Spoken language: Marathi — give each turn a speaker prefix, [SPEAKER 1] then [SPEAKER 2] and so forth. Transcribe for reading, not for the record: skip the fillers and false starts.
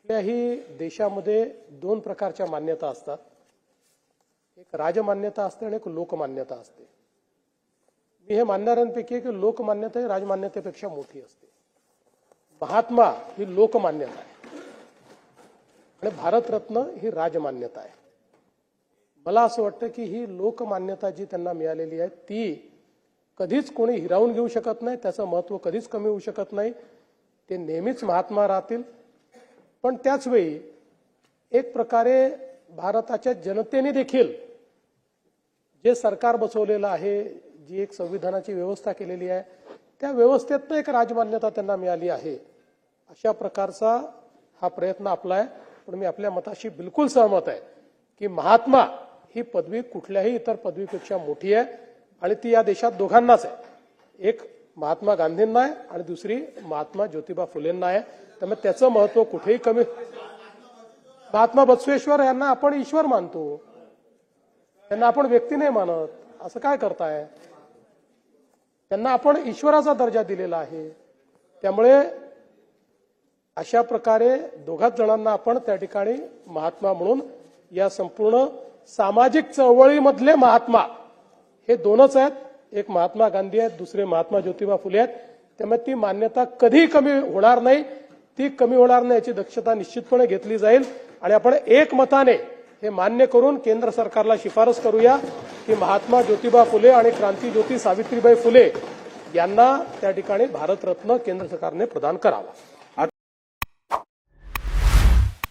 [SPEAKER 1] कुठल्याही देशामध्ये दोन प्रकारच्या मान्यता असतात. एक राजमान्यता असते आणि एक लोकमान्यता असते. मी हे मानणाऱ्यांपैकी आहे की लोकमान्यता ही राजमान्यतेपेक्षा मोठी असते. महात्मा ही लोकमान्यता आहे आणि भारतरत्न ही राजमान्यता आहे. मला असं वाटतं की ही लोकमान्यता जी त्यांना मिळालेली आहे ती कधीच कोणी हिरावून घेऊ शकत नाही. त्याचं महत्त्व कधीच कमी होऊ शकत नाही. ते नेहमीच महात्मा राहतील. पण त्याच वेळी एक प्रकारे भारताच्या जनतेने देखील जे सरकार बसवलेलं आहे, जी एक संविधानाची व्यवस्था केलेली आहे, त्या व्यवस्थेतनं एक राजमान्यता त्यांना मिळाली आहे. अशा प्रकारचा हा प्रयत्न आपला आहे. पण मी आपल्या मताशी बिलकुल सहमत आहे की महात्मा ही पदवी कुठल्याही इतर पदवीपेक्षा मोठी आहे आणि ती या देशात दोघांनाच आहे. एक महात्मा गांधींना आहे आणि दुसरी महात्मा ज्योतिबा फुलेंना आहे. त्यामुळे त्याचं महत्त्व कुठेही कमी. महात्मा बसवेश्वर यांना आपण ईश्वर मानतो, त्यांना आपण व्यक्ती नाही मानत. असं काय करताय? त्यांना आपण ईश्वराचा दर्जा दिलेला आहे. त्यामुळे अशा प्रकारे दोघाच जणांना आपण त्या ठिकाणी महात्मा म्हणून या संपूर्ण सामाजिक चळवळीमधले महात्मा हे दोनच आहेत. एक महात्मा गांधी आहेत, दुसरे महात्मा ज्योतिबा फुले आहेत. त्यामुळे ती मान्यता कधी कमी होणार नाही. ती कमी होणार नाही याची दक्षता निश्चितपणे घेतली जाईल आणि आपण एकमताने हे मान्य करून केंद्र सरकारला शिफारस करूया की महात्मा ज्योतिबा फुले आणि क्रांतीज्योती सावित्रीबाई फुले यांना त्या ठिकाणी भारतरत्न केंद्र सरकारने प्रदान करावा.